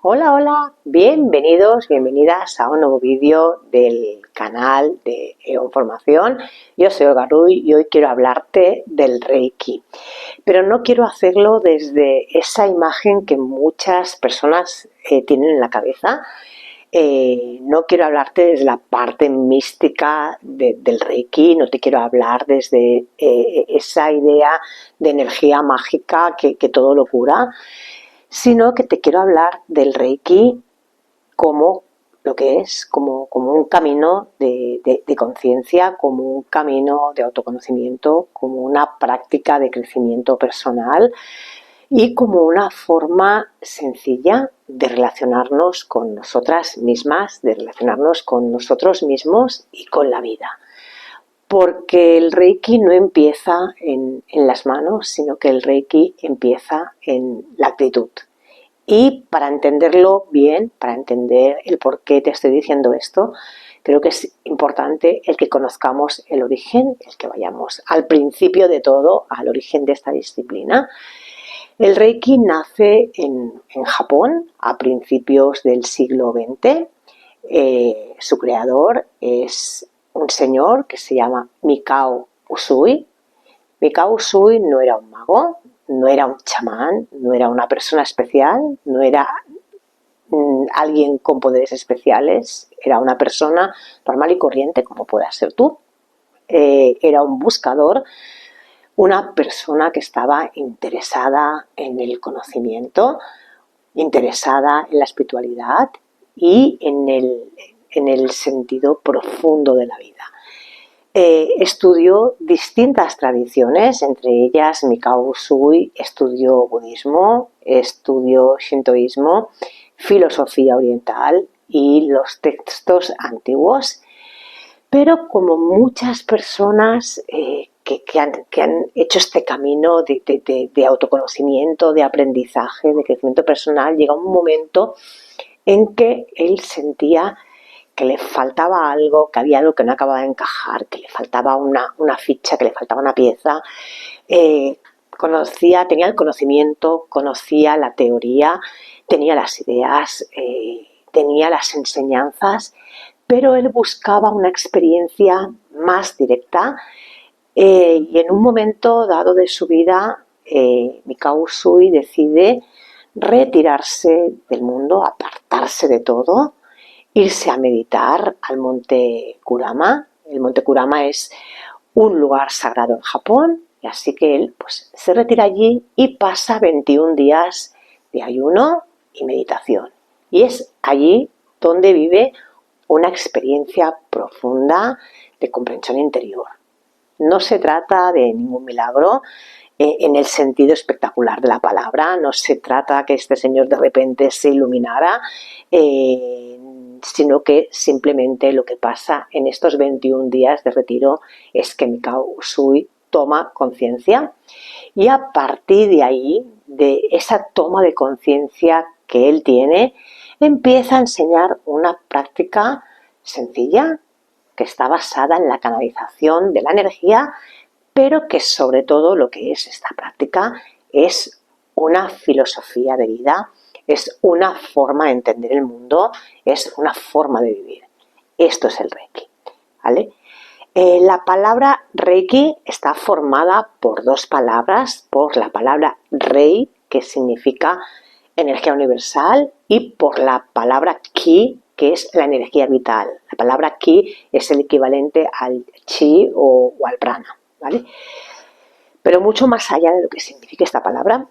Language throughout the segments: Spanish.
Hola, hola, bienvenidos, bienvenidas a un nuevo vídeo del canal de Formación. Yo soy Olga Ruy y hoy quiero hablarte del Reiki, pero no quiero hacerlo desde esa imagen que muchas personas tienen en la cabeza. No quiero hablarte desde la parte mística del Reiki, no te quiero hablar desde esa idea de energía mágica que todo lo cura, sino que te quiero hablar del Reiki como lo que es, como un camino de conciencia, como un camino de autoconocimiento, como una práctica de crecimiento personal y como una forma sencilla de relacionarnos con nosotras mismas, de relacionarnos con nosotros mismos y con la vida. Porque el Reiki no empieza en las manos, sino que el Reiki empieza en la actitud. Y para entenderlo bien, para entender el por qué te estoy diciendo esto, creo que es importante el que conozcamos el origen, el que vayamos al principio de todo, al origen de esta disciplina. El Reiki nace en Japón a principios del siglo XX. Su creador es un señor que se llama Mikao Usui. Mikao Usui no era un mago, no era un chamán, no era una persona especial, no era alguien con poderes especiales, era una persona normal y corriente como puedas ser tú. Era un buscador, una persona que estaba interesada en el conocimiento, interesada en la espiritualidad y en el sentido profundo de la vida. Estudió distintas tradiciones, entre ellas Mikao Usui estudió budismo, estudió shintoísmo, filosofía oriental y los textos antiguos. Pero como muchas personas que han hecho este camino de autoconocimiento, de aprendizaje, de crecimiento personal, llega un momento en que él sentía que le faltaba algo, que había algo que no acababa de encajar, que le faltaba una ficha, que le faltaba una pieza. Tenía el conocimiento, conocía la teoría, tenía las ideas, tenía las enseñanzas, pero él buscaba una experiencia más directa y en un momento dado de su vida, Mikao Usui decide retirarse del mundo, apartarse de todo, irse a meditar al monte Kurama. El monte Kurama es un lugar sagrado en Japón, y así que él pues, se retira allí y pasa 21 días de ayuno y meditación. Y es allí donde vive una experiencia profunda de comprensión interior. No se trata de ningún milagro en el sentido espectacular de la palabra, no se trata que este señor de repente se iluminara, sino que simplemente lo que pasa en estos 21 días de retiro es que Mikao Usui toma conciencia y a partir de ahí, de esa toma de conciencia que él tiene, empieza a enseñar una práctica sencilla que está basada en la canalización de la energía, pero que sobre todo lo que es esta práctica es una filosofía de vida, es una forma de entender el mundo, es una forma de vivir. Esto es el Reiki, ¿vale? La palabra Reiki está formada por dos palabras, por la palabra Rei, que significa energía universal, y por la palabra Ki, que es la energía vital. La palabra Ki es el equivalente al Chi o al Prana, ¿vale? Pero mucho más allá de lo que significa esta palabra,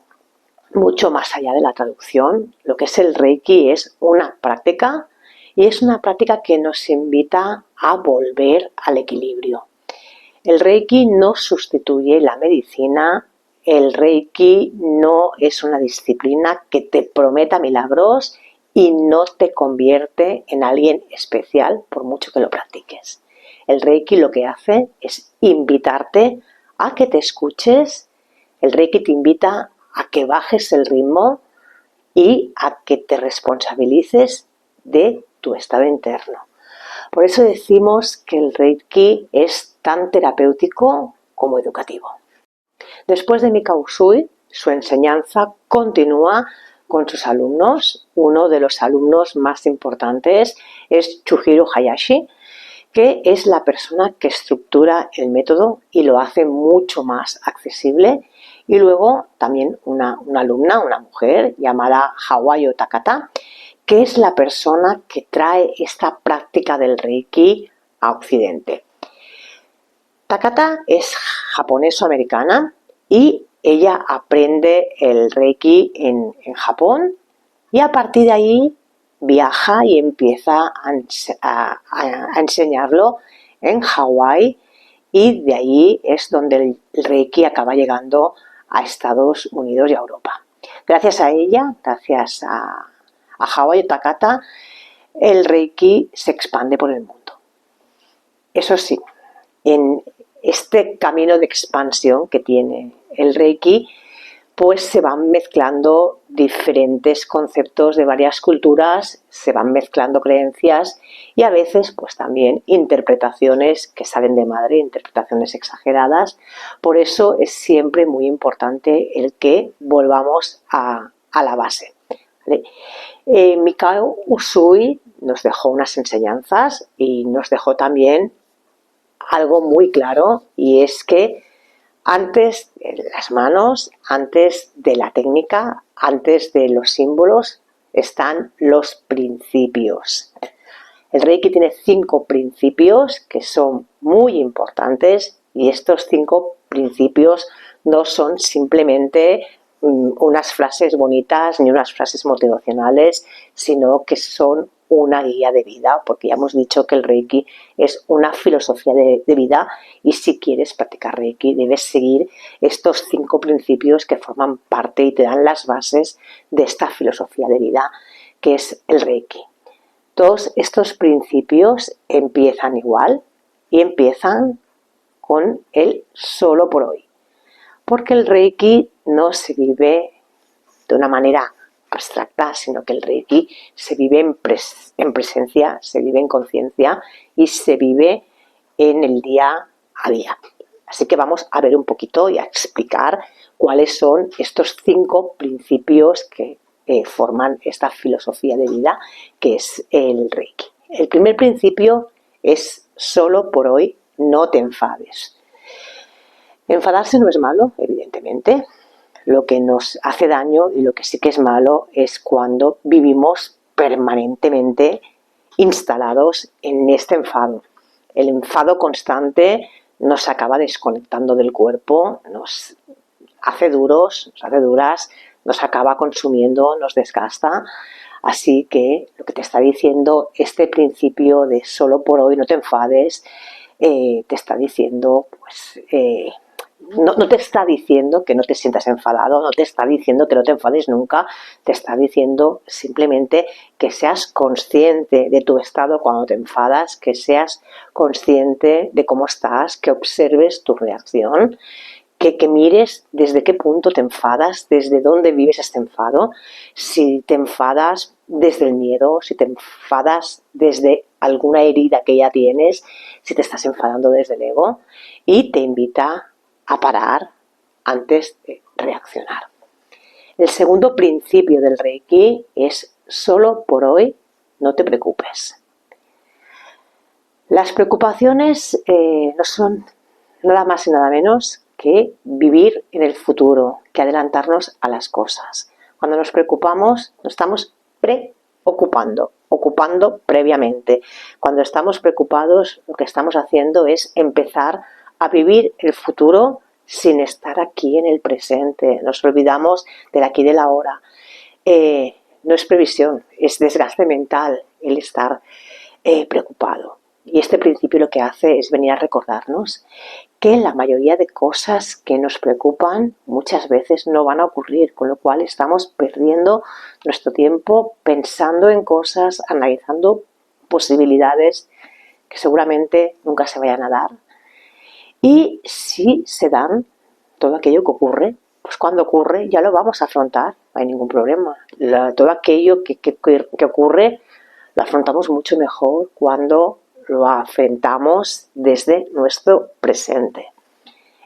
mucho más allá de la traducción, lo que es el Reiki es una práctica y es una práctica que nos invita a volver al equilibrio. El Reiki no sustituye la medicina, el Reiki no es una disciplina que te prometa milagros y no te convierte en alguien especial por mucho que lo practiques. El Reiki lo que hace es invitarte a que te escuches, el Reiki te invita a que bajes el ritmo y a que te responsabilices de tu estado interno. Por eso decimos que el Reiki es tan terapéutico como educativo. Después de Mikao Usui, su enseñanza continúa con sus alumnos. Uno de los alumnos más importantes es Chujiro Hayashi, que es la persona que estructura el método y lo hace mucho más accesible. Y luego también una alumna, una mujer llamada Hawayo Takata, que es la persona que trae esta práctica del Reiki a Occidente. Takata es japonesa-americana y ella aprende el Reiki en Japón y a partir de ahí viaja y empieza a enseñarlo en Hawái y de ahí es donde el Reiki acaba llegando a Estados Unidos y a Europa. Gracias a ella, gracias a Hawayo Takata, el Reiki se expande por el mundo. Eso sí, en este camino de expansión que tiene el Reiki, pues se van mezclando diferentes conceptos de varias culturas, se van mezclando creencias y a veces pues también interpretaciones que salen de madre, interpretaciones exageradas. Por eso es siempre muy importante el que volvamos a la base. ¿Vale? Mikao Usui nos dejó unas enseñanzas y nos dejó también algo muy claro, y es que antes de las manos, antes de la técnica, antes de los símbolos, están los principios. El Reiki tiene 5 principios que son muy importantes y estos 5 principios no son simplemente unas frases bonitas ni unas frases motivacionales, sino que son una guía de vida, porque ya hemos dicho que el Reiki es una filosofía de vida y si quieres practicar Reiki debes seguir estos 5 principios que forman parte y te dan las bases de esta filosofía de vida que es el Reiki. Todos estos principios empiezan igual y empiezan con el solo por hoy, porque el Reiki no se vive de una manera abstracta, sino que el Reiki se vive en presencia, se vive en conciencia y se vive en el día a día. Así que vamos a ver un poquito y a explicar cuáles son estos 5 principios que forman esta filosofía de vida que es el Reiki. El primer principio es solo por hoy, no te enfades. Enfadarse no es malo, evidentemente. Lo que nos hace daño y lo que sí que es malo es cuando vivimos permanentemente instalados en este enfado. El enfado constante nos acaba desconectando del cuerpo, nos hace duros, nos hace duras, nos acaba consumiendo, nos desgasta. Así que lo que te está diciendo este principio de solo por hoy no te enfades, te está diciendo pues no te está diciendo que no te sientas enfadado, no te está diciendo que no te enfades nunca, te está diciendo simplemente que seas consciente de tu estado cuando te enfadas, que seas consciente de cómo estás, que observes tu reacción, que mires desde qué punto te enfadas, desde dónde vives este enfado, si te enfadas desde el miedo, si te enfadas desde alguna herida que ya tienes, si te estás enfadando desde el ego, y te invita a parar antes de reaccionar. El segundo principio del Reiki es solo por hoy, no te preocupes. Las preocupaciones no son nada más y nada menos que vivir en el futuro, que adelantarnos a las cosas. Cuando nos preocupamos, nos estamos preocupando, ocupando previamente. Cuando estamos preocupados, lo que estamos haciendo es empezar a vivir el futuro sin estar aquí en el presente. Nos olvidamos del aquí y del ahora. No es previsión, es desgaste mental el estar preocupado. Y este principio lo que hace es venir a recordarnos que la mayoría de cosas que nos preocupan muchas veces no van a ocurrir, con lo cual estamos perdiendo nuestro tiempo pensando en cosas, analizando posibilidades que seguramente nunca se vayan a dar. Y si se dan, todo aquello que ocurre, pues cuando ocurre ya lo vamos a afrontar, no hay ningún problema. Todo aquello que ocurre lo afrontamos mucho mejor cuando lo afrontamos desde nuestro presente.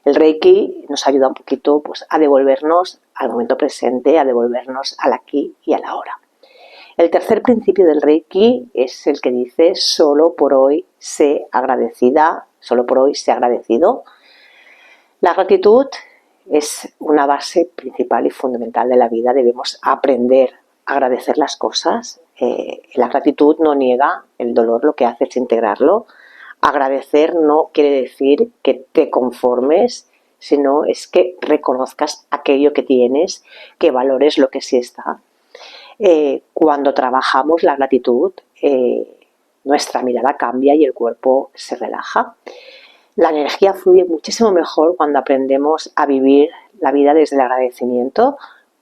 El Reiki nos ayuda un poquito pues, a devolvernos al momento presente, a devolvernos al aquí y a la ahora. El tercer principio del Reiki es el que dice: solo por hoy sé agradecida, solo por hoy sé agradecido. La gratitud es una base principal y fundamental de la vida. Debemos aprender a agradecer las cosas. La gratitud no niega el dolor, lo que hace es integrarlo. Agradecer no quiere decir que te conformes, sino es que reconozcas aquello que tienes, que valores lo que sí está. Cuando trabajamos la gratitud, nuestra mirada cambia y el cuerpo se relaja. La energía fluye muchísimo mejor cuando aprendemos a vivir la vida desde el agradecimiento,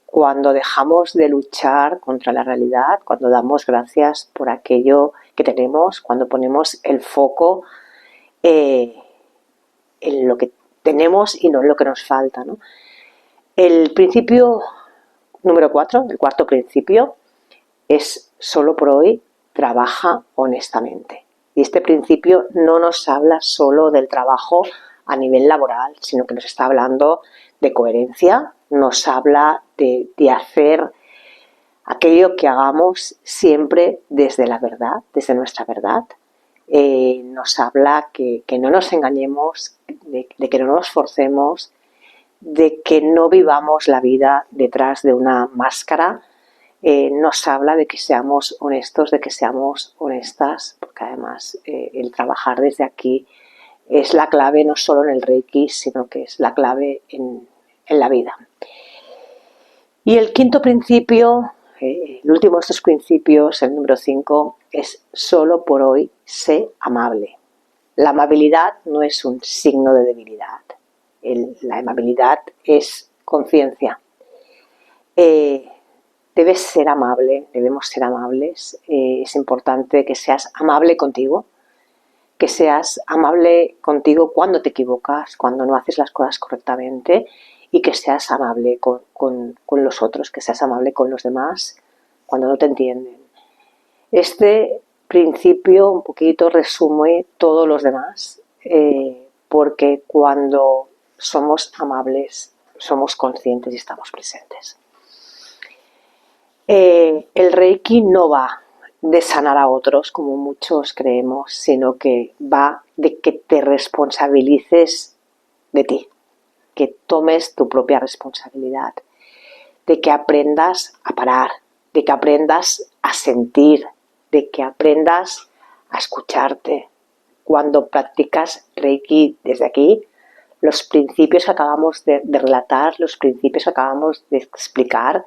cuando dejamos de luchar contra la realidad, cuando damos gracias por aquello que tenemos, cuando ponemos el foco en lo que tenemos y no en lo que nos falta, ¿no? El principio número 4, el cuarto principio, es: solo por hoy trabaja honestamente. Y este principio no nos habla solo del trabajo a nivel laboral, sino que nos está hablando de coherencia, nos habla de hacer aquello que hagamos siempre desde la verdad, desde nuestra verdad. Nos habla que no nos engañemos, de que no nos forcemos, de que no vivamos la vida detrás de una máscara. Nos habla de que seamos honestos, de que seamos honestas, porque además el trabajar desde aquí es la clave no solo en el Reiki, sino que es la clave en la vida. Y el quinto principio, el último de estos principios, el número 5, es: solo por hoy sé amable. La amabilidad no es un signo de debilidad. La amabilidad es conciencia. Debes ser amable, debemos ser amables. Es importante que seas amable contigo, que seas amable contigo cuando te equivocas, cuando no haces las cosas correctamente, y que seas amable con los otros, que seas amable con los demás cuando no te entienden. Este principio un poquito resume todos los demás, porque cuando somos amables somos conscientes y estamos presentes. El Reiki no va de sanar a otros, como muchos creemos, sino que va de que te responsabilices de ti, que tomes tu propia responsabilidad, de que aprendas a parar, de que aprendas a sentir, de que aprendas a escucharte. Cuando practicas Reiki desde aquí, los principios que acabamos de relatar, los principios que acabamos de explicar,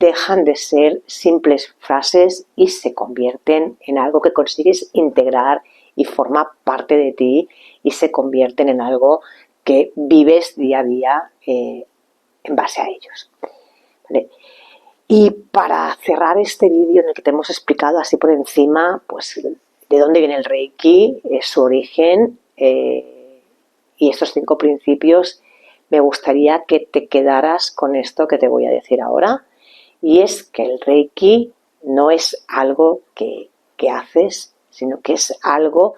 dejan de ser simples frases y se convierten en algo que consigues integrar y forma parte de ti, y se convierten en algo que vives día a día en base a ellos. ¿Vale? Y para cerrar este vídeo en el que te hemos explicado así por encima, pues de dónde viene el Reiki, su origen y estos 5 principios, me gustaría que te quedaras con esto que te voy a decir ahora. Y es que el Reiki no es algo que haces, sino que es algo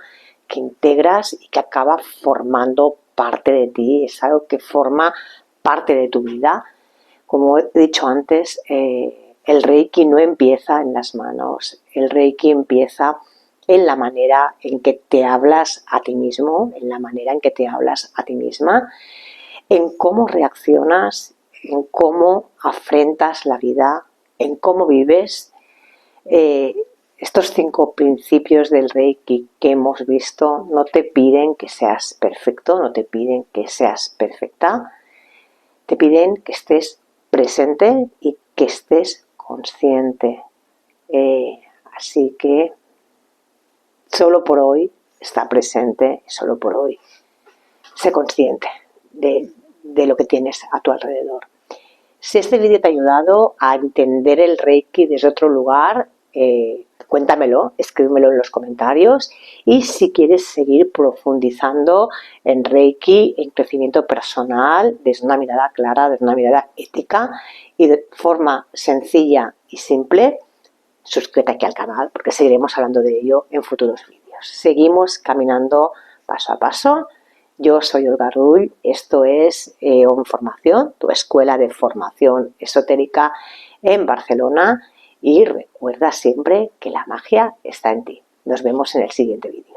que integras y que acaba formando parte de ti, es algo que forma parte de tu vida. Como he dicho antes, el Reiki no empieza en las manos, el Reiki empieza en la manera en que te hablas a ti mismo, en la manera en que te hablas a ti misma, en cómo reaccionas, en cómo afrontas la vida, en cómo vives. Estos 5 principios del Reiki que hemos visto no te piden que seas perfecto, no te piden que seas perfecta, te piden que estés presente y que estés consciente. Así que solo por hoy está presente, solo por hoy sé consciente de lo que tienes a tu alrededor. Si este vídeo te ha ayudado a entender el Reiki desde otro lugar, cuéntamelo, escríbemelo en los comentarios. Y si quieres seguir profundizando en Reiki, en crecimiento personal, desde una mirada clara, desde una mirada ética y de forma sencilla y simple, suscríbete aquí al canal, porque seguiremos hablando de ello en futuros vídeos. Seguimos caminando paso a paso Yo soy Olga Rull, esto es Formación, tu escuela de formación esotérica en Barcelona, y recuerda siempre que la magia está en ti. Nos vemos en el siguiente vídeo.